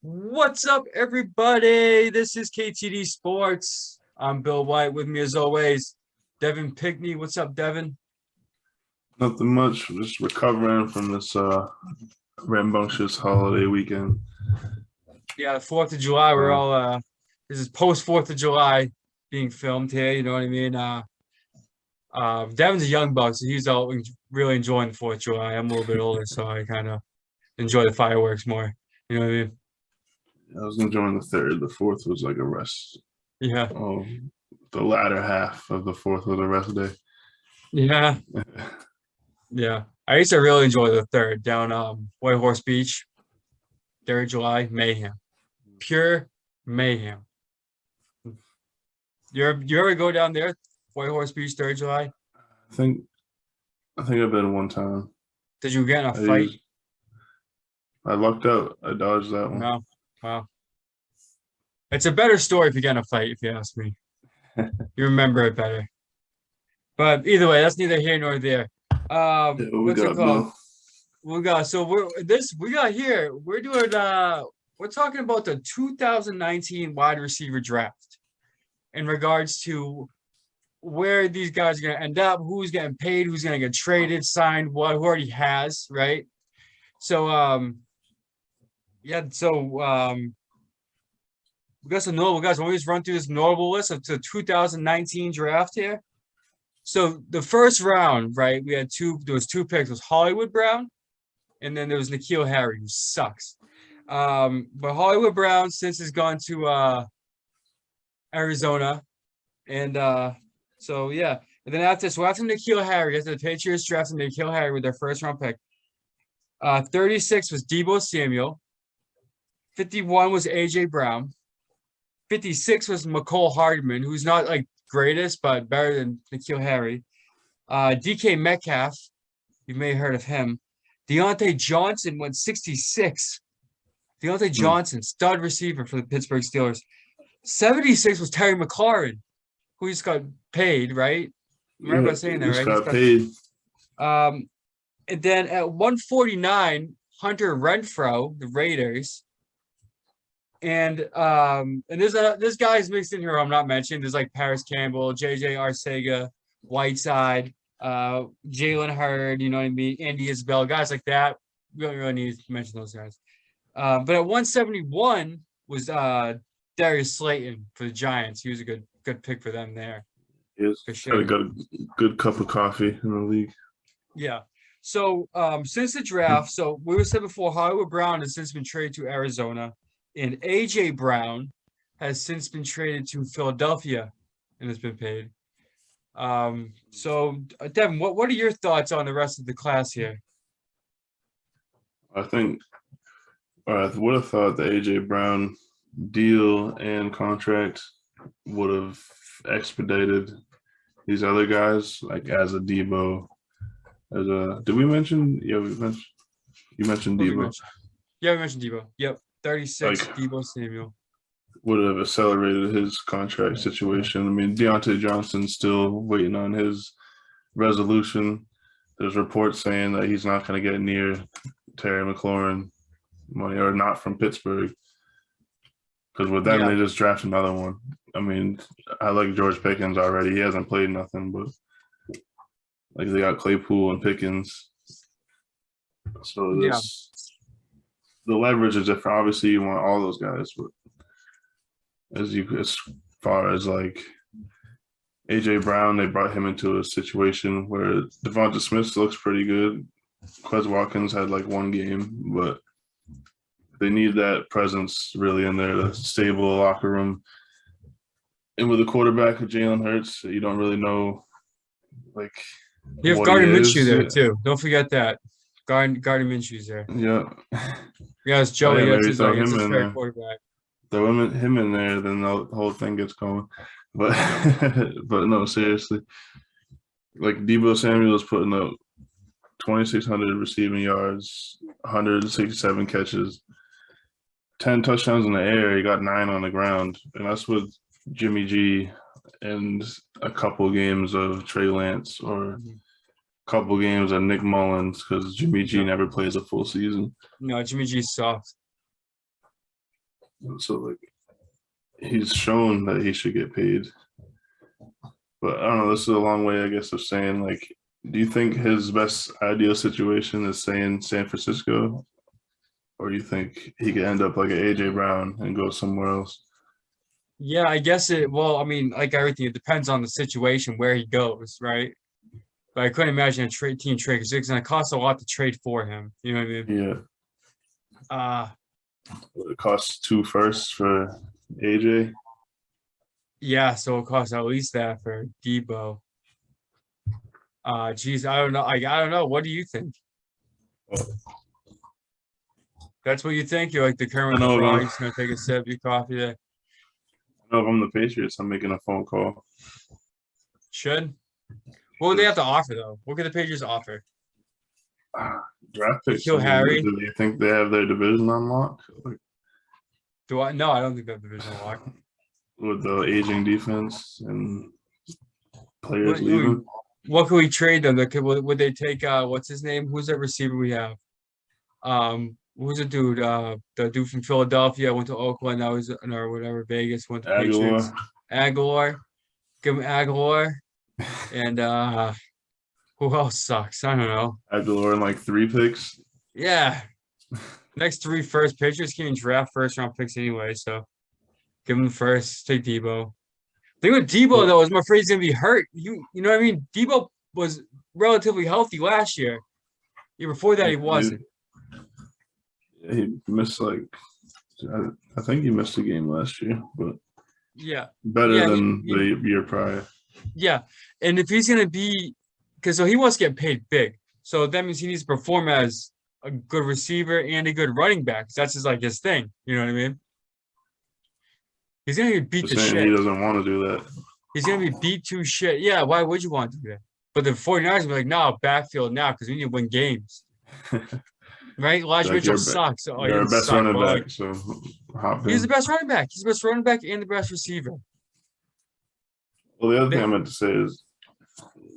What's up, everybody? This is KTD Sports. I'm Bill Whyte. With me, as always, Devin Pinckney. What's up, Devin? Nothing much. Just recovering from this rambunctious holiday weekend. Yeah, 4th of July. We're Uh, all this is post 4th of July being filmed here. You know what I mean? Devin's a young buck, so he's all really enjoying the 4th of July. I'm a little bit older, so I kind of enjoy the fireworks more. You know what I mean? I was enjoying the third. The fourth was like a rest. Yeah, Oh, the latter half of the fourth was a rest day. yeah, yeah. I used to really enjoy the third down White Horse Beach, 3rd of July, mayhem. Pure mayhem. You ever go down there, White Horse Beach, 3rd of July? I think I think I've been one time. Did you get in a I fight? used, I lucked out. I dodged that one. No. Wow. It's a better story if you get in a fight, if you ask me. You remember it better. But either way, that's neither here nor there. Yeah, what we What's it got, called? Bill? We're doing we're talking about the 2019 wide receiver draft in regards to where these guys are going to end up, who's getting paid, who's going to get traded, signed, who already has, right? So, yeah, so we got some notable guys. We'll just run through this notable list of the 2019 draft here. So the first round, right, there was two picks. It was Hollywood Brown, and then there was N'Keal Harry, who sucks. But Hollywood Brown since has gone to Arizona. And so yeah. And then after N'Keal Harry, after the Patriots drafted N'Keal Harry with their first round pick. 36 was Deebo Samuel. 51 was AJ Brown. 56 was McCole Hardman, who's not like greatest, but better than N'Keal Harry. DK Metcalf, you may have heard of him. Deontay Johnson went 66. Deontay Johnson, stud receiver for the Pittsburgh Steelers. 76 was Terry McLaurin, who just got paid, right? Remember saying that, Just right? got paid. And then at 149, Hunter Renfrow, the Raiders. And there's guys mixed in here I'm not mentioning. There's like Paris Campbell, JJ Arcega, Whiteside, Jalen Hurd, you know what I mean? Andy Isabel, guys like that. We don't really need to mention those guys. But at 171 was Darius Slayton for the Giants. He was a good pick for them there. Yes, For sure. got a good cup of coffee in the league. Yeah. So since the draft, so we were said before, Hollywood Brown has since been traded to Arizona, and AJ Brown has since been traded to Philadelphia and has been paid. So Devin, what are your thoughts on the rest of the class here? I think I would have thought the AJ Brown deal and contract would have expedited these other guys, like as a Deebo, as a. Did we mention? Yeah, you mentioned What did we Deebo. mention? Yeah, we mentioned Deebo. Yep, 36, Like Deebo Samuel. would have accelerated his contract situation. I mean, Deontay Johnson's still waiting on his resolution. There's reports saying that he's not going to get near Terry McLaurin money, or not from Pittsburgh, because with them Yeah, they just draft another one. I mean, I like George Pickens already. He hasn't played nothing, but like they got Claypool and Pickens, so yeah, this the leverage is different. Obviously, you want all those guys, but as far as like AJ Brown, they brought him into a situation where Devonta Smith looks pretty good. Quez Watkins had like one game, but they need that presence really in there, the stable locker room. And with a quarterback with Jalen Hurts, you don't really know like you have what he Gardner Minshew is. there too. Don't forget that. Gardner Minshew's there. Yeah. Yeah, it's Oh, Joey. yeah, That's maybe his throw it's him his in favorite there. quarterback. Throw him in there, then the whole thing gets going. But but no, seriously. Like Deebo Samuel is putting up 2,600 receiving yards, 167 catches, 10 touchdowns in the air. He got 9 on the ground. And that's with Jimmy G and a couple games of Trey Lance, or a couple games of Nick Mullins, because Jimmy G Yeah. never plays a full season. No, Jimmy G's soft. So like he's shown that he should get paid. But I don't know, this is a long way, I guess, of saying like, do you think his best ideal situation is staying San Francisco? Or you think he could end up like an AJ Brown and go somewhere else? Yeah, I guess it. Well, I mean, like everything, it depends on the situation where he goes, right? But I couldn't imagine a team trade because it's going to cost a lot to trade for him. You know what I mean? Yeah. Uh It costs 2 firsts for AJ. yeah. So it costs at least that for Deebo. Geez, I don't know. I don't know. What do you think? That's what you think? You're like the I current know, LeBron. man. You're just gonna take a sip of your coffee there. I know if I'm the Patriots, I'm making a phone call. Should. What would they have to offer though? What could the Patriots offer? Draft picks. Kill Harry. Do you think they have their division on lock? Like, Do I? No, I don't think they have divisional lock. with the aging defense and players What, leaving? what could we trade them? Would they take what's his name? Who's that receiver we have? Who's the dude? The dude from Philadelphia went to Oakland. Now he's or whatever Vegas went to Patriots. Aguilar. Give him Aguilar. And who else sucks? I don't know. Aguilar and like 3 picks. Yeah. Next 3 first pitchers can't draft first round picks anyway, so give him the first. Take Deebo. Thing with Deebo though is I'm afraid he's gonna be hurt. You know what I mean? Deebo was relatively healthy last year. Year before that he wasn't. Yeah, he missed like I think he missed a game last year, but Yeah. better than the year prior. Yeah. And if he's gonna be because so he wants to get paid big. So that means he needs to perform as a good receiver and a good running back. That's just like his thing. You know what I mean? He's gonna get beat to shit. He doesn't want to do that. He's gonna be beat to shit. Yeah, why would you want to do that? But the 49ers will be like, no, backfield now because we need to win games. Right? Elijah Mitchell sucks. Oh, you're the best running back, so hop in. He's the best running back. He's the best running back and the best receiver. Well, the other thing I meant to say is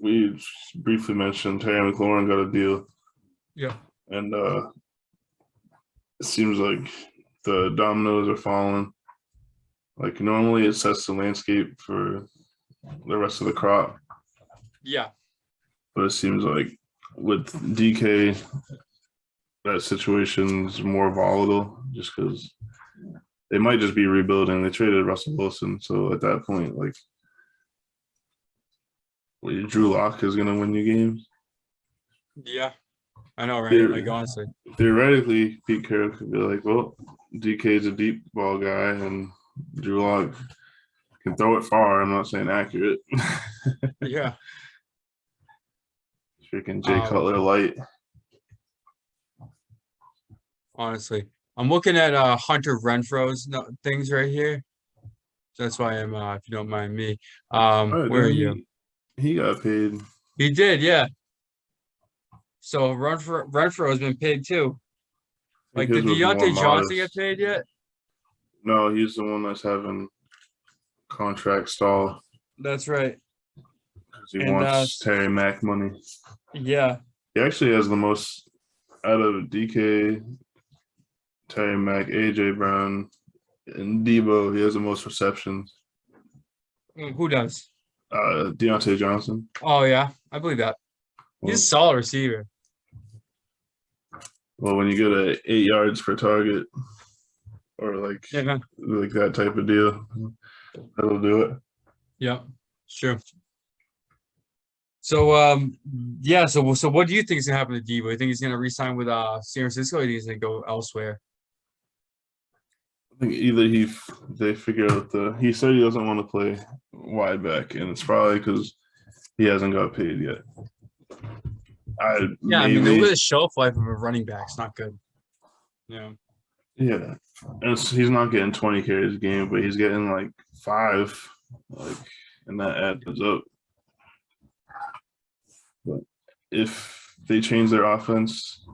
we briefly mentioned Terry McLaurin got a deal. Yeah. And it seems like the dominoes are falling. Like normally it sets the landscape for the rest of the crop. Yeah. But it seems like with DK, that situation's more volatile just because they might just be rebuilding. They traded Russell Wilson. So at that point, like Drew Lock is gonna win you games. Yeah. I know, right? Like honestly. Theoretically, Pete Carroll could be like, well, DK's a deep ball guy and Drew Lock can throw it far. I'm not saying accurate. Yeah. Freaking Jay Cutler light. Honestly. I'm looking at Hunter Renfro's things right here. That's why I'm if you don't mind me. Right, where are you? He got paid. He did, yeah. So Renfro has been paid too. Like did Deontay Johnson get paid yet? No, he's the one that's having contract stall. That's right. Because he wants Terry Mack money. Yeah. He actually has the most out of DK, Terry Mack, AJ Brown, and Deebo. He has the most receptions. Who does? Deontay Johnson. Oh yeah, I believe that. He's a solid receiver. Well, when you get a 8 yards per target, or like that type of deal, that'll do it. Yeah, sure. So yeah, so what do you think is gonna happen to Deebo? You think he's gonna re-sign with San Francisco, or do you think he's gonna go elsewhere? I think either they figure out he said he doesn't want to play wide back, and it's probably because he hasn't got paid yet. I mean, the shelf life of a running back is not good. Yeah. Yeah, and he's not getting 20 carries a game, but he's getting like 5, and that adds up. But if they change their offense,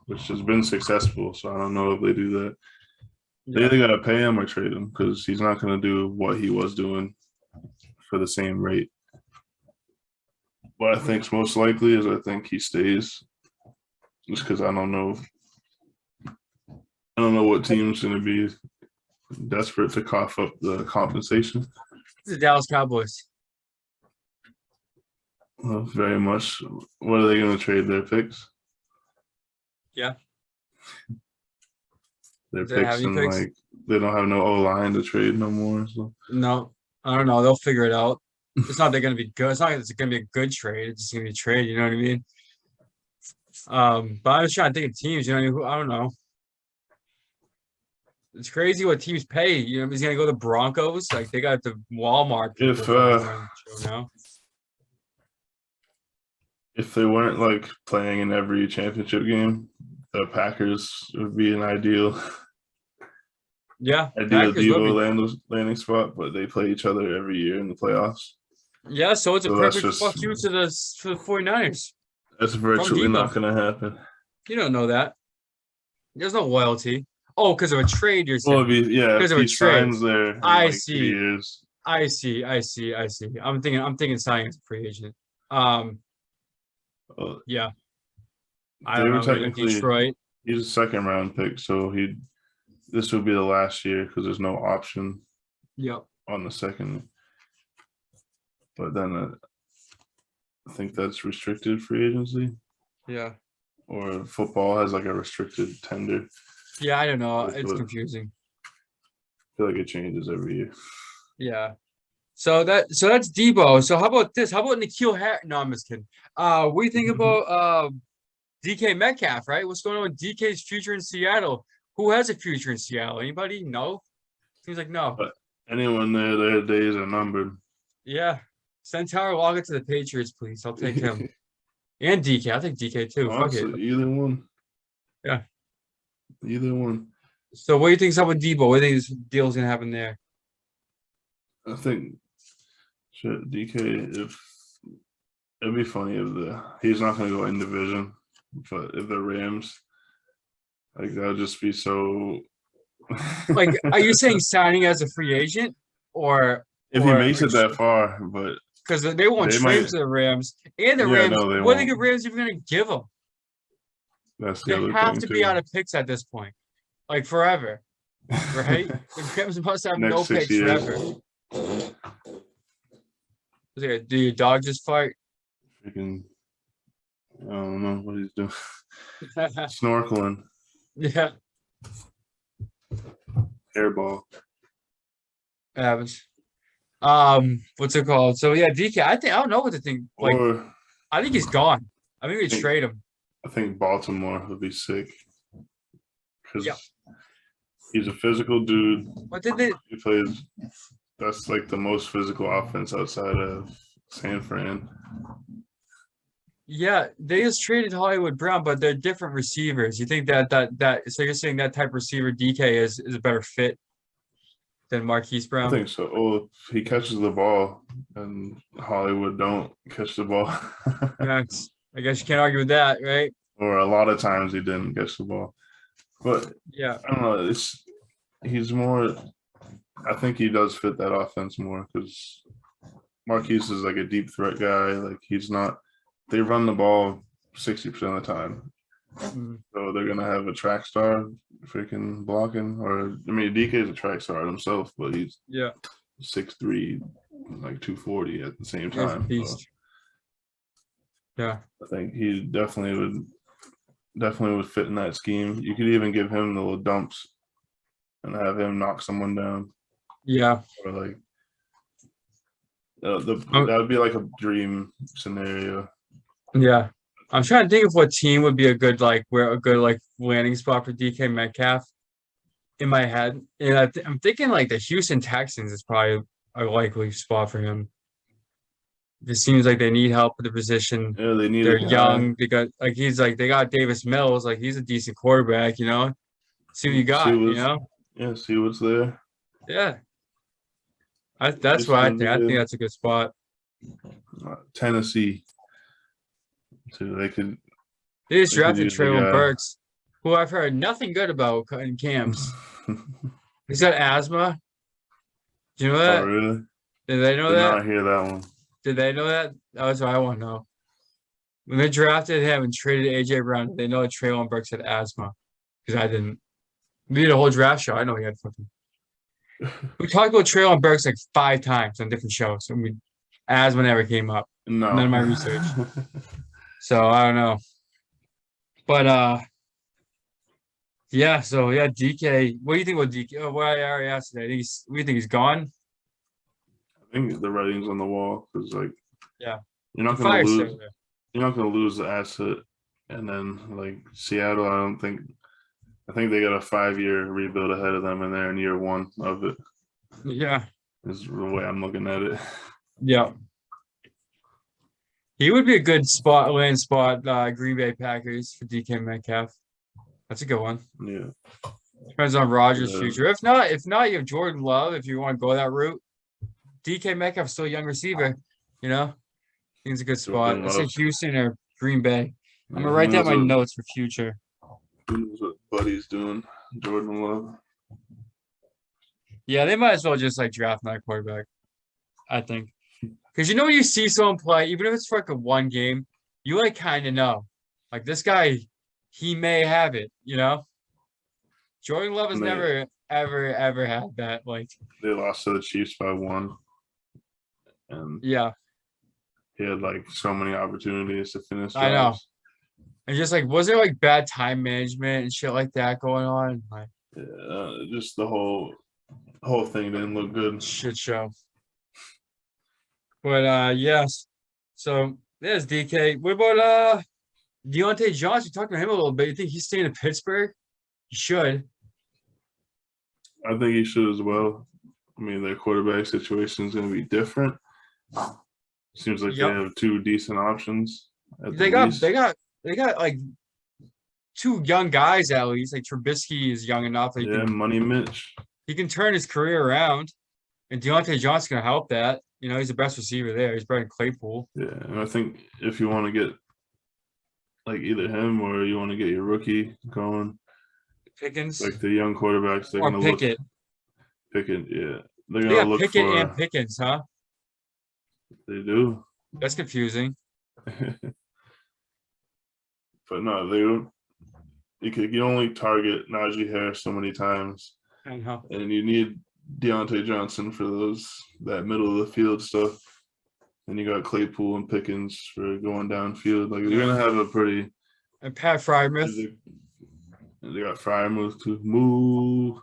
which has been successful, so I don't know if they do that. They either got to pay him or trade him because he's not going to do what he was doing for the same rate. What I think is most likely is I think he stays just because I don't know what team's going to be desperate to cough up the compensation. The Dallas Cowboys. Well, very much. What are they going to trade their picks? Yeah. Their Do they have picks any and picks? like they don't have no O-line to trade no more. So No, I don't know. They'll figure it out. It's not they're going to be good. It's not like it's going to be a good trade. It's just going to be a trade. You know what I mean? But I was trying to think of teams. You know, I don't know. It's crazy what teams pay. You know, he's going to go to the Broncos. Like they got the Walmart people If, running the show now. if they weren't like playing in every championship game, the Packers would be an ideal Yeah, ideal Packers will Deebo landing spot, but they play each other every year in the playoffs. Yeah, so it's a So that's perfect just- fuck you to the 49ers. That's virtually Deebo. not going to happen. You don't know that. There's no loyalty. Oh, because of a trade, you're saying. Well, it'd be, yeah, Because if of a he trade. signs there in I like see. 3 years. I see. I'm thinking signing as a free agent. Yeah. I They don't were know. technically Detroit. he's a second round pick, so this would be the last year because there's no option Yep. on the second. But then I think that's restricted free agency, Yeah. or football has like a restricted tender. Yeah, I don't know. That's It's what- confusing. I feel like it changes every year. Yeah. So that's Deebo. So how about this? How about N'Keal Harry? No, I'm just kidding. What do you think about DK Metcalf, right? What's going on with DK's future in Seattle? Who has a future in Seattle? Anybody? No? Seems like no. Anyone there, their days are numbered. Yeah. Send Tyler Lockett to the Patriots, please. I'll take him. And DK. I'll take DK too. Fuck it. Honestly, either one. Yeah. Either one. So what do you think's up with Deebo? What do you think this deal's gonna happen there? I think DK, if it'd be funny if he's not gonna go in division, but if the Rams, like that would just be so Like, are you saying signing as a free agent, or if he makes it that far, but because they won't They trade might- to the Rams and the Yeah, Rams? no, they What are the won't. Rams even gonna give them? that's the They other have thing to too. be out of picks at this point, like forever, right? The Rams must have Next no 6 picks years. forever. Do your dog just fart? Freaking, I don't know what he's doing. Snorkeling, Yeah, hairball. happens. What's it called? So yeah, DK. I don't know what to think. Like, Or I think he's gone. I think we think- trade him. I think Baltimore would be sick because Yep. he's a physical dude. What did they? He plays. That's like the most physical offense outside of San Fran. Yeah, they just traded Hollywood Brown, but they're different receivers. You think that so you're saying that type of receiver DK is a better fit than Marquise I Brown? think so. Oh, he catches the ball, and Hollywood don't catch the ball. That's, I guess you can't argue with that, right? Or a lot of times he didn't catch the ball. But Yeah. I don't know. He's more. I think he does fit that offense more because Marquise is like a deep threat guy. Like he's not. They run the ball 60% of the time, Mm. so they're gonna have a track star freaking blocking. Or I mean, DK is a track star himself, but he's Yeah. 6'3", like 240 at the same He's a time. So beast. Yeah. I think he definitely would fit in that scheme. You could even give him the little dumps and have him knock someone down, Yeah. or like that would be like a dream scenario. Yeah. I'm trying to think of what team would be a good landing spot for DK Metcalf in my head. And I'm thinking like the Houston Texans is probably a likely spot for him. It seems like they need help with the position. Yeah, they need. They're a guy. young. They got Davis Mills. Like he's a decent quarterback, you know. See what you got, you know. Yeah, see what's there. Yeah. That's what I think. I think that's a good spot. Tennessee. So they could. They just They could drafted use the Traylon guy. Burks, who I've heard nothing good about in camps. He's got asthma. Do you know Oh, that? really? Did they know Did that? not hear that one. Did they know that? That's what I want to know. When they drafted him and traded AJ Brown, did they know that Traylon Burks had asthma? Because I didn't. We did a whole draft show. I know he had fucking We talked about Traylon Burks like 5 times on different shows, and as whenever it came up. No. None of my research. So I don't know. But yeah, so yeah, DK. What do you think about DK? Oh, what I already asked today. What do you think he's gone? I think the writing's on the wall because like Yeah. you're not The gonna fire's lose still there. you're not gonna lose the asset. And then like Seattle, I think they got a 5-year rebuild ahead of them and they're in year one of it. Yeah. Is the way I'm looking at it. Yeah. He would be a good land spot, Green Bay Packers for DK Metcalf. That's a good one. Yeah. Depends on Rodgers' Yeah. future. If not, you have Jordan Love if you want to go that route. DK Metcalf's still a young receiver, you know? I think it's a good spot. Jordan I say Love. Houston or Green Bay. I'm Yeah, gonna write down my notes for future. Who knows what Buddy's doing? Jordan Love. Yeah, they might as well just like draft my quarterback. I think. Because you know when you see someone play, even if it's for like a one game, you like kind of know. Like this guy, he may have it, you know? Jordan Love has never, ever had that. Like they lost to the Chiefs by 1. And yeah. he had like so many opportunities to finish. I know. And just like, was there like bad time management and shit like that going on? Like, yeah, just the whole thing didn't look good. shit show. But yes. So there's DK. What about Deontay Johnson? We talked about him a little bit. You think he's staying in Pittsburgh? He should. I think he should as well. I mean, their quarterback situation is going to be different. Seems like they have 2 decent options. They got like 2 young guys at least. Like Trubisky is young enough. Money Mitch. He can turn his career around, and Deontay Johnson's gonna help that. You know, he's the best receiver there. He's better than Claypool. Yeah, and I think if you want to get like either him or you want to get your rookie going, Pickens, like the young quarterbacks, they're or gonna Pickett. Pickett, yeah, they're gonna look Pickett for and Pickens, huh? They do. That's confusing. But no, they don't. You only target Najee Harris so many times, I know. and you need Deontay Johnson for that middle of the field stuff. And you got Claypool and Pickens for going downfield. Like they're gonna have a pretty. And Pat Freiermuth. They got Freiermuth too. Move.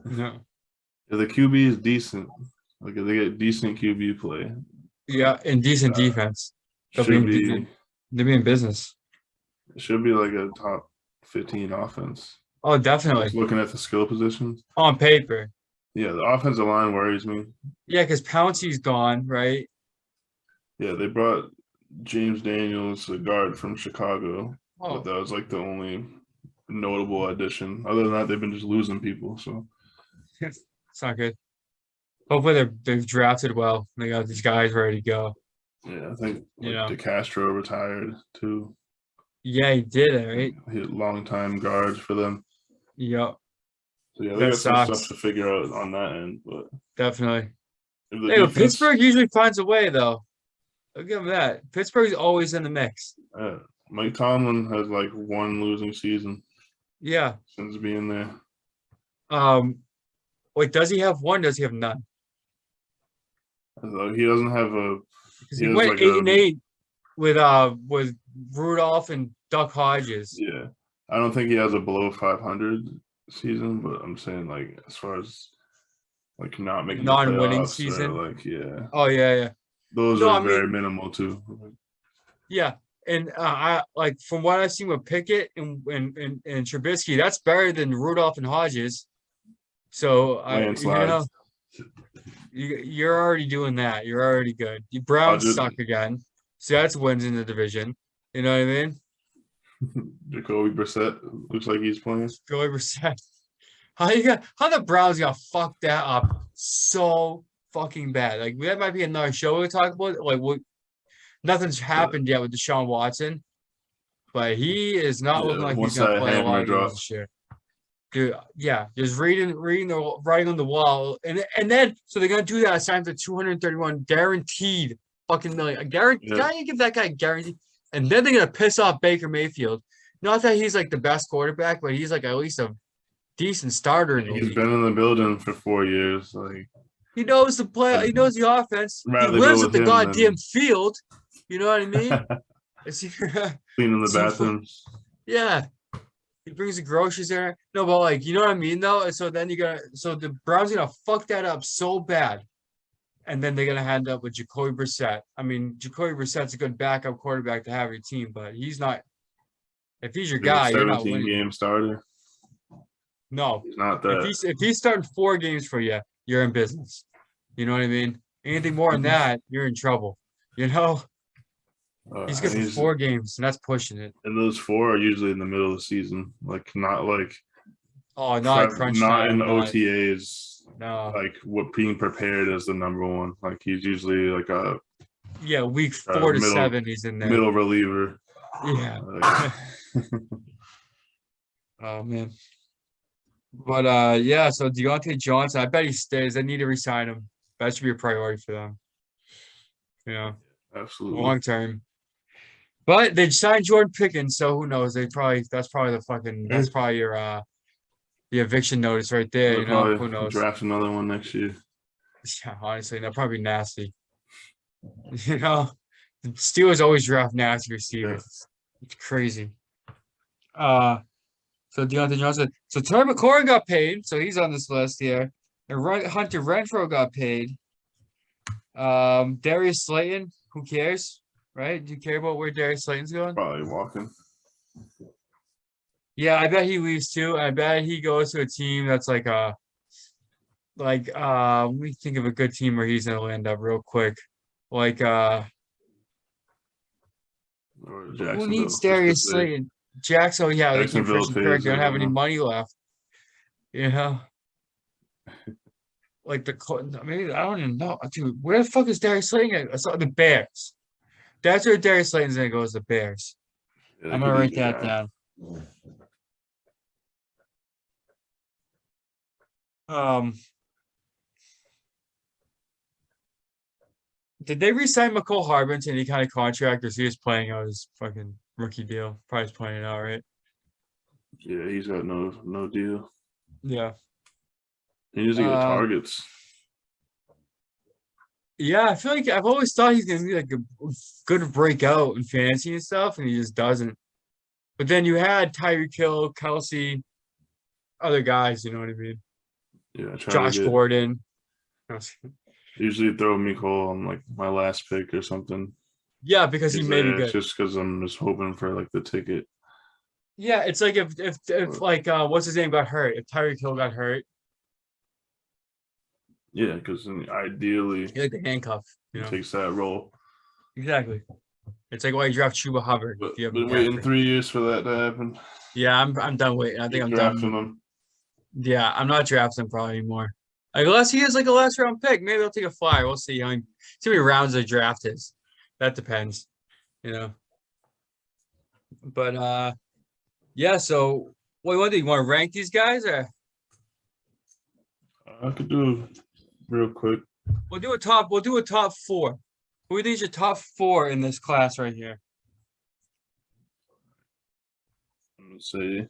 No. The QB is decent. Like if they get decent QB play. Yeah, and decent defense. They'll be in business. It should be like a top 15 offense. Oh, definitely. Just looking at the skill positions. On paper. Yeah, the offensive line worries me. Yeah, because Pouncey's gone, right? Yeah, they brought James Daniels, a guard from Chicago. Oh. But that was like the only notable addition. Other than that, they've been just losing people. So it's not good. Hopefully they've drafted well. They got these guys ready to go. Yeah, I think DeCastro retired too. Yeah, he did it, right? He had long-time guards for them. Yep. So yeah, they got some stuff to figure out on that end, but definitely. Pittsburgh usually finds a way, though. I'll give them that. Pittsburgh's always in the mix. Mike Tomlin has like 1 losing season. Yeah. Since being there. Wait, does he have 1? Does he have none? He doesn't have a. He went like 8-8 with Rudolph and Duck Hodges. Yeah, I don't think he has a below 500 season, but I'm saying like as far as like not making non-winning season, Oh yeah. Those are very minimal too. Yeah, and I like from what I've seen with Pickett and Trubisky, that's better than Rudolph and Hodges. So you're already doing that. You're already good. You Browns suck again, so that's wins in the division. You know what I mean? Jacoby Brissett looks like he's playing. Jacoby Brissett. How the Browns got fucked that up so fucking bad? Like that might be another show we talk about. Like nothing's happened yet with Deshaun Watson, but he is not looking like he's gonna play a lot of games this year. Dude, yeah, just reading the writing on the wall, and then so they're gonna do that. Sign for $231 guaranteed fucking million. Can you give that guy a guarantee? And then they're gonna piss off Baker Mayfield. Not that he's like the best quarterback, but he's like at least a decent starter in the He's league. been in the building for 4 years. Like, He knows the play. He knows the offense. He rather lives go at with the him goddamn than field. You know what I mean? It's, cleaning the it's so fun. bathrooms. Yeah. He brings the groceries there. No, but like, you know what I mean though? And so then so the Browns are gonna fuck that up so bad. And then they're gonna end up with Jacoby Brissett. I mean, Jacoby Brissett's a good backup quarterback to have your team, but he's not. If he's your He's a guy, you're not 17 winning. game starter. No, He's not that. if he's starting 4 games for you, you're in business. You know what I mean? Anything more than that, you're in trouble. You know, he's good for 4 games, and that's pushing it. And those 4 are usually in the middle of the season, like not like Not crunch not time, in OTAs. no. Like what being prepared as the number one. Like he's usually like a Week 4 to 7, he's in there. middle reliever. Yeah. Oh man. But so Deontay Johnson, I bet he stays. They need to resign him. That should be a priority for them. Yeah, Absolutely. long term. But they signed Jordan Pickens, so who knows? That's probably your the eviction notice right there. They'll You know, who probably knows? draft another one next year. Yeah, honestly, that'll probably be nasty. You know, the Steelers always draft nasty receivers. It's crazy. So Deontay Johnson. So Terry McLaurin got paid, so he's on this list here. And Hunter Renfrow got paid. Darius Slayton, who cares? Right? Do you care about where Darius Slayton's going? Probably walking. Yeah, I bet he leaves too. I bet he goes to a team that's let me think of a good team where he's gonna land up real quick. Like who needs Darius Slayton? Jacksonville, yeah, they keep Christian Kirk. They don't have any money left. You know? Like maybe I don't even know. Dude, where the fuck is Darius Slayton? I saw the Bears. That's where Darius Slayton's gonna go, is the Bears. Yeah, I'm gonna write that down. Did they re-sign McCole Harbin to any kind of contract, or is he just playing out his fucking rookie deal? Probably just playing it out, right? Yeah, he's got no deal. Yeah. He usually get targets. Yeah, I feel like I've always thought he's gonna be like a good breakout in fantasy and stuff, and he just doesn't. But then you had Tyreek Hill, Kelsey, other guys, you know what I mean? Yeah, Josh Gordon. Usually throw Mecole on like my last pick or something. Yeah, because he made it good. Just because I'm just hoping for like the ticket. Yeah, it's like if like what's his name got hurt, if Tyreek Hill got hurt. Yeah, because ideally you like the handcuff, he takes that role. Exactly. It's like why you draft Chuba Hubbard. But been waiting 3 years for that to happen. Yeah, I'm done waiting. I think I'm drafting done. him. Yeah, I'm not drafting him probably anymore. Like, unless he is like a last round pick, maybe I'll take a flyer. We'll see. How many rounds the draft is. That depends, you know. But yeah. So what do you want to do? You want to rank these guys, or I could do real quick. We'll do a top 4. Who do you think is your top 4 in this class right here? I'm gonna say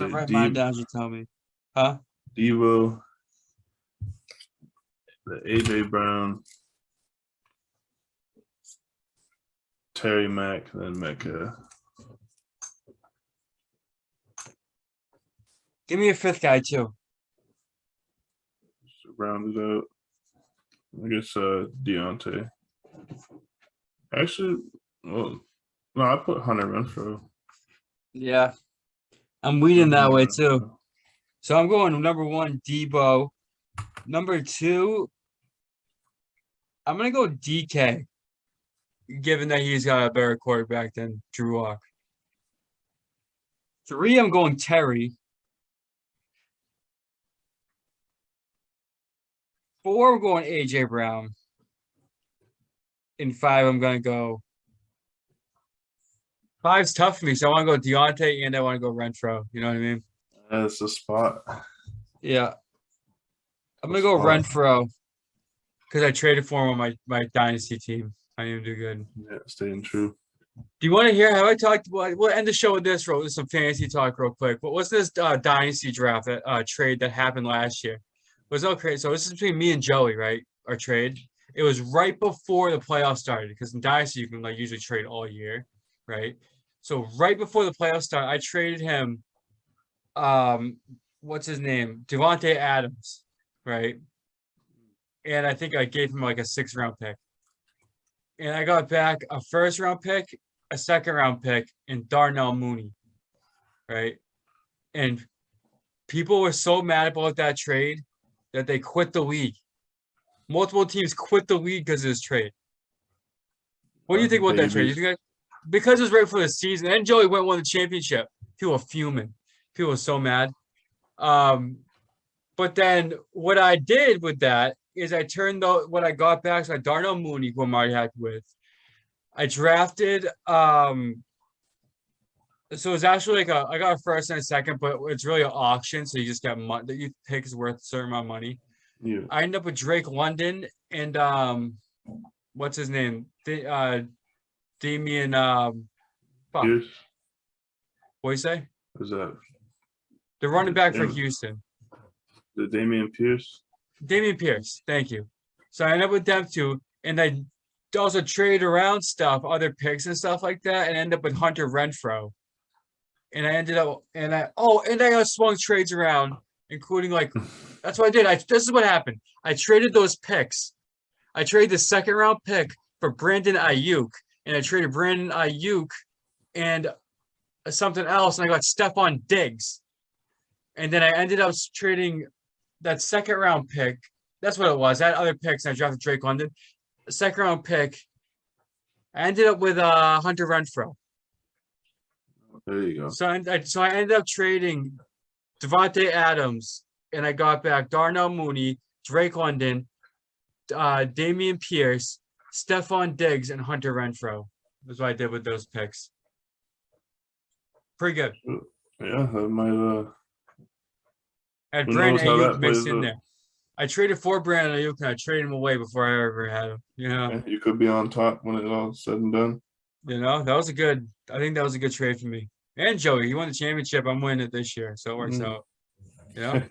write mine down. You tell me, huh? Deebo, the AJ Brown, Terry Mack, then Metcalf. Give me a 5th guy too. Round it out. I guess Deontay. Actually, well, no, I put Hunter Renfrow. Yeah, I'm weeding that way too. So I'm going number 1, Deebo. Number 2, I'm gonna go DK, given that he's got a better quarterback than Drew Lock. 3, I'm going Terry. 4, I'm going AJ Brown. In 5, I'm gonna go. 5's tough for me, so I want to go Deontay and I want to go Renfrow. You know what I mean? That's the spot. Yeah. I'm gonna go Renfrow because I traded for him on my dynasty team. I need to do good. Yeah, staying true. Do you want to hear how I talked? We'll end the show with this, with some fantasy talk real quick. What was this dynasty draft trade that happened last year? It was all crazy. So this is between me and Joey, right? Our trade. It was right before the playoffs started because in dynasty you can like usually trade all year, right? So right before the playoffs started, I traded him. What's his name? Devontae Adams, right? And I think I gave him like a 6th round pick. And I got back a 1st round pick, a 2nd round pick, and Darnell Mooney, right? And people were so mad about that trade that they quit the league. Multiple teams quit the league because of this trade. What do you think about that trade? You think because it was right for the season, and Joey won the championship. People were fuming. People were so mad. But then what I did with that is I turned what I got back. So I Darnell Mooney, who I'm already happy with. I drafted. So it's actually like I got a 1st and a 2nd, but it's really an auction. So you just got money that you pick is worth a certain amount of money. Yeah. I ended up with Drake London and what's his name? Damian fuck. Pierce. What do you say? Is that The running back for Houston. the Damian Pierce? Damian Pierce. Thank you. So I ended up with them too. And I also traded around stuff, other picks and stuff like that, and ended up with Hunter Renfrow. And I ended up and I swung trades around, including like that's what I did. This is what happened. I traded those picks. I traded the 2nd round pick for Brandon Ayuk, and I traded Brandon Ayuk and something else, and I got Stephon Diggs. And then I ended up trading that 2nd round pick. That's what it was. I had other picks, and I drafted Drake London. The 2nd round pick. I ended up with Hunter Renfrow. There you go. So I ended up trading Devontae Adams, and I got back Darnell Mooney, Drake London, Damian Pierce, Stephon Diggs, and Hunter Renfrow. That's what I did with those picks. Pretty good. Yeah, that might. I had Who Brandon knows how Ayuk that mixed plays in out. there. I traded for Brandon Ayuk, and I traded him away before I ever had him. Yeah, you could be on top when it's all said and done. That was a good. I think that was a good trade for me. And Joey, he won the championship. I'm winning it this year, so it works out. Yeah.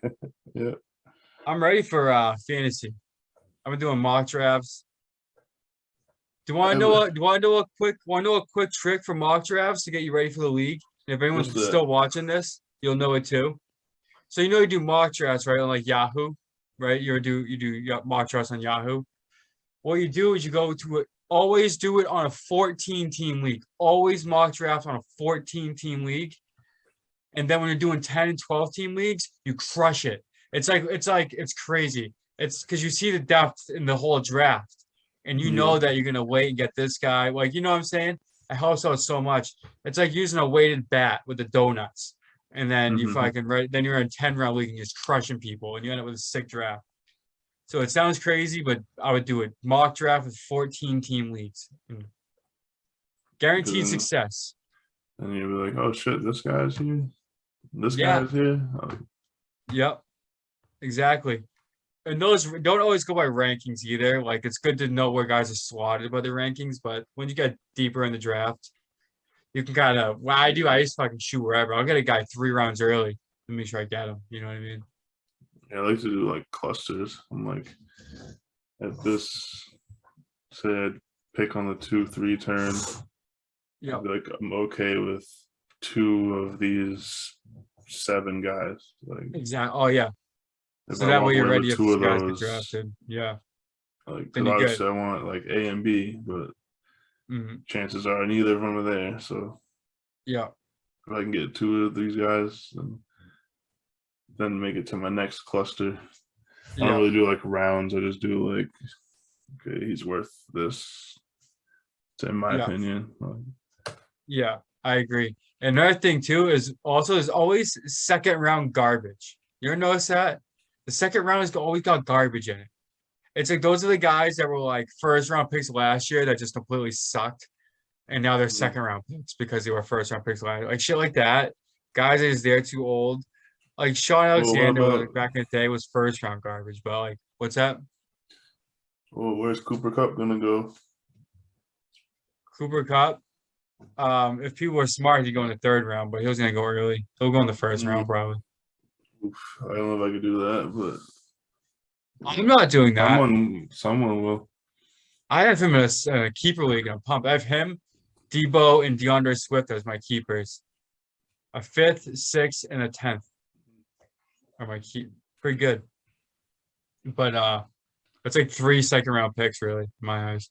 I'm ready for fantasy. I've been doing mock drafts. Do you want to know a quick trick for mock drafts to get you ready for the league? And if anyone's still watching this, you'll know it too. So you do mock drafts, right? On like Yahoo, right? You do mock drafts on Yahoo. What you do is you go to it. Always do it on a 14-team league. Always mock draft on a 14-team league. And then when you're doing 10 and 12-team leagues, you crush it. It's crazy. It's because you see the depth in the whole draft. And you know that you're going to wait and get this guy. Like, you know what I'm saying? It helps out so much. It's like using a weighted bat with the donuts. And then then you're in a 10-round league and you're just crushing people. And you end up with a sick draft. So it sounds crazy, but I would do it. Mock draft with 14-team leagues. Guaranteed success. And you'll be like, oh, shit, this guy's here. This guy's here. Oh. Yep. Exactly. And those don't always go by rankings either. Like, it's good to know where guys are slotted by the rankings. But when you get deeper in the draft, you can kind of, I just fucking shoot wherever. I'll get a guy 3 rounds early to make sure I get him. You know what I mean? Yeah, I like to do like clusters. I'm like, at this said, pick on the 2-3 turn. Yeah, I'd be like, I'm okay with 2 of these 7 guys. Like exactly. Oh yeah. So that way you're ready if these guys get drafted. Yeah. Like, because obviously I want like A and B, but chances are neither of them are there. So yeah, if I can get 2 of these guys, then make it to my next cluster. I don't really do like rounds. I just do like, okay, he's worth this. In my opinion. Yeah, I agree. And another thing too is also there's always 2nd round garbage. You ever notice that? The 2nd round has always got garbage in it. It's like those are the guys that were like 1st round picks last year that just completely sucked. And now they're 2nd round picks because they were 1st round picks last year. Like shit like that. Guys that is there too old. Like Sean Alexander back in the day was 1st round garbage, but like what's that? Well, where's Cooper Kupp gonna go? Cooper Kupp? If people were smart, he'd go in the third round, but he was gonna go early. He'll go in the first round probably. Oof, I don't know if I could do that, but I'm not doing that. someone will. I have him in a keeper league in a pump. I have him, Deebo, and DeAndre Swift as my keepers. A 5th, 6th, and a 10th are my keep. Pretty good. But it's like 3 second-round picks, really, in my eyes.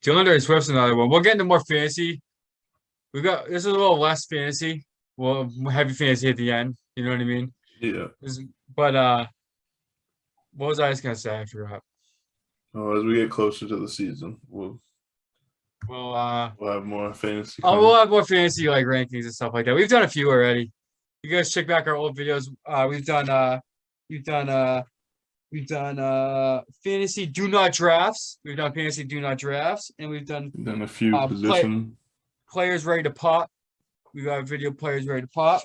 DeAndre Swift's another one. We'll get into more fantasy. This is a little less fantasy. Well, heavy fantasy at the end. You know what I mean? Yeah. But what was I just gonna say? I forgot. Oh, as we get closer to the season, we'll We'll have more fantasy. we'll have more fantasy like rankings and stuff like that. We've done a few already. You guys check back our old videos. We've done fantasy do not drafts. We've done fantasy do not drafts, and we've done a few position players ready to pop. We got video players ready to pop,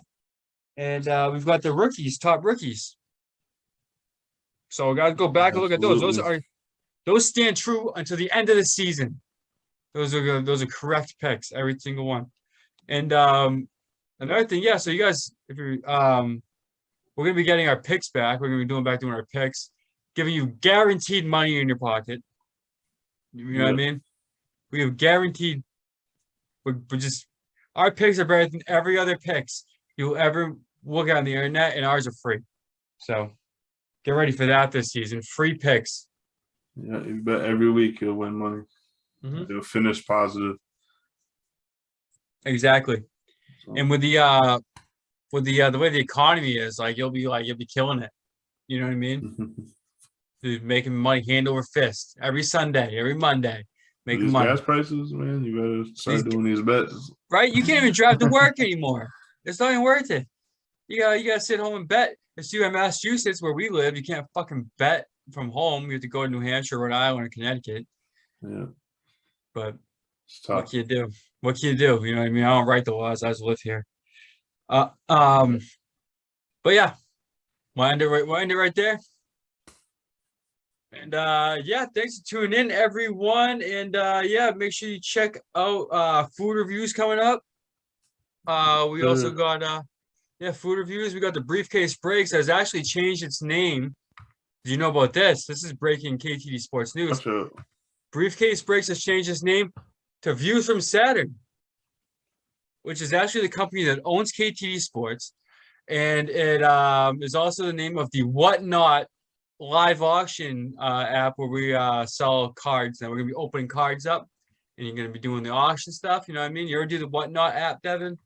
and we've got the rookies, top rookies. So guys, go back and look at those. Those stand true until the end of the season. Those are correct picks, every single one. And another thing, yeah. So you guys, if you're we're gonna be getting our picks back. We're gonna be doing our picks, giving you guaranteed money in your pocket. You know what I mean? We have guaranteed. We're just our picks are better than every other picks you'll ever look at on the internet, and ours are free. So get ready for that this season. Free picks. Yeah, you bet every week you'll win money. You'll finish positive. Exactly. So. And with the way the economy is, you'll be killing it. You know what I mean? Making money hand over fist every Sunday, every Monday, making these money. Gas prices, man, you better start doing these bets. Right? You can't even drive to work anymore. It's not even worth it. You gotta sit home and bet. It's you in Massachusetts where we live. You can't fucking bet from home. You have to go to New Hampshire, Rhode Island, or Connecticut. Yeah. But what can you do? What can you do? You know what I mean? I don't write the laws. I just live here. But yeah, we'll end it right there. And yeah, thanks for tuning in, everyone. And yeah, make sure you check out food reviews coming up. We also got food reviews. We got the Briefcase Breaks has actually changed its name. Did you know about this? This is breaking KTD Sports News. Briefcase Breaks has changed its name to Views from Saturn, which is actually the company that owns KTD Sports. And it is also the name of the Whatnot live auction app where we sell cards. Now we're going to be opening cards up and you're going to be doing the auction stuff. You know what I mean? You ever do the Whatnot app, Devin?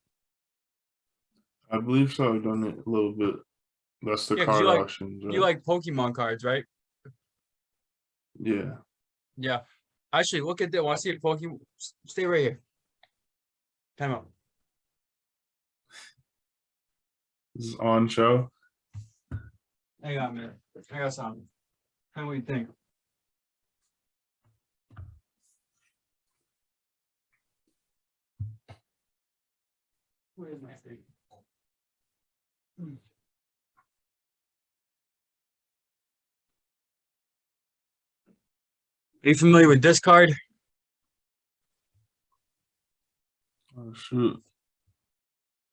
I believe so. I've done it a little bit. That's the card auctions. Right? You like Pokemon cards, right? Yeah. Yeah. Actually, look at that. Want to see a Pokemon? Stay right here. Time out. This is on show. Hang on a minute. I got something. How do you think? Where is my thing? Are you familiar with this card? Oh shoot!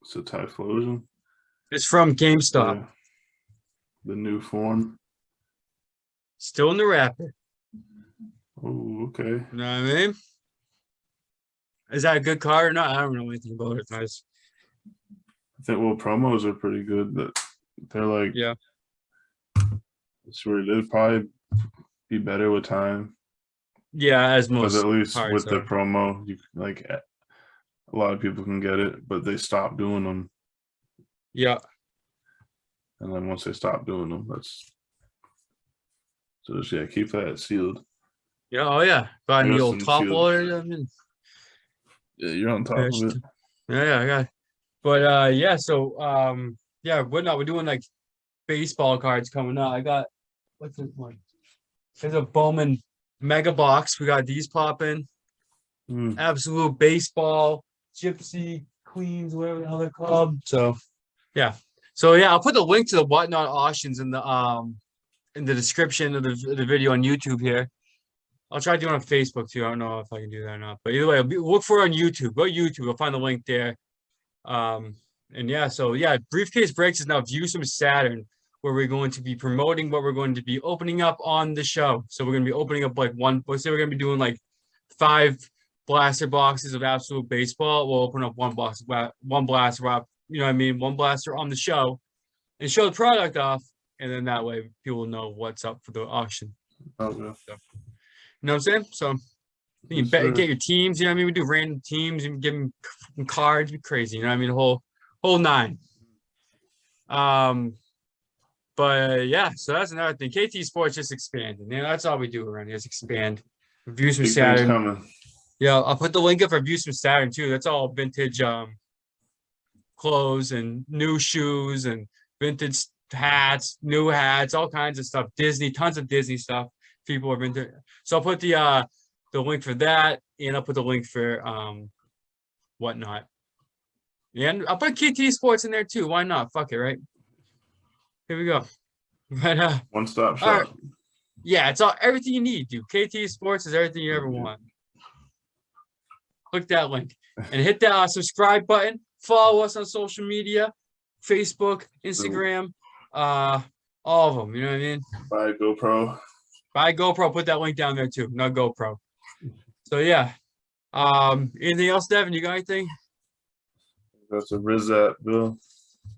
It's a Typhlosion. It's from GameStop. Yeah. The new form. Still in the wrapper. Oh, okay. You know what I mean? Is that a good card or not? I don't know anything about it. I think promos are pretty good, but they're like it's where they'd probably be better with time. Yeah, as most. Because at least with are. the promo, you a lot of people can get it, but they stop doing them. Yeah. And then once they stop doing them, just keep that sealed. Yeah, oh yeah. Buying the old top loader. I mean, yeah, you're on top of it. Yeah, I got it. But yeah, so we're doing like baseball cards coming out. I got what's this one? There's a Bowman Mega Box. We got these popping. Absolute baseball, gypsy, queens, whatever the hell they're called. So yeah. I'll put the link to the Whatnot auctions in the description of the video on YouTube here. I'll try to do it on Facebook too. I don't know if I can do that or not. But either way, look for it on YouTube. Go to YouTube. You'll find the link there. And yeah, so yeah, Briefcase Breaks is now Views from Saturn, where we're going to be promoting what we're going to be opening up on the show. So we're going to be opening up like let's say we're going to be doing like 5 blaster boxes of Absolute Baseball. We'll open up one blaster, one blaster, you know what I mean? One blaster on the show and show the product off. And then that way people will know what's up for the auction. Okay. So, you know what I'm saying? So you Yes, can sir. get your teams, you know what I mean? We do random teams and give them cards, be crazy, you know what I mean? Whole 9. But yeah, so that's another thing. KT Sports just expanding. You know, that's all we do around here is expand. Views from Big things Saturn. coming. Yeah, I'll put the link up for Views from Saturn too. That's all vintage clothes and new shoes and vintage hats, new hats, all kinds of stuff. Disney, tons of Disney stuff. People are vintage. So I'll put the link for that, and I'll put the link for whatnot. And I'll put KT Sports in there too. Why not? Fuck it, right? Here we go. But One-stop all shop. right. Yeah, it's all everything you need, dude. KT Sports is everything you ever want. Click that link and hit that subscribe button. Follow us on social media, Facebook, Instagram, all of them. You know what I mean? Buy GoPro. Buy GoPro. Put that link down there too. Not GoPro. So yeah. Anything else, Devin? You got anything? That's a Rizat, Bill.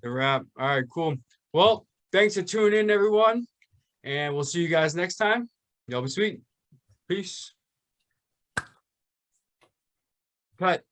The wrap. All right, cool. Well, thanks for tuning in, everyone. And we'll see you guys next time. Y'all be sweet. Peace. Cut.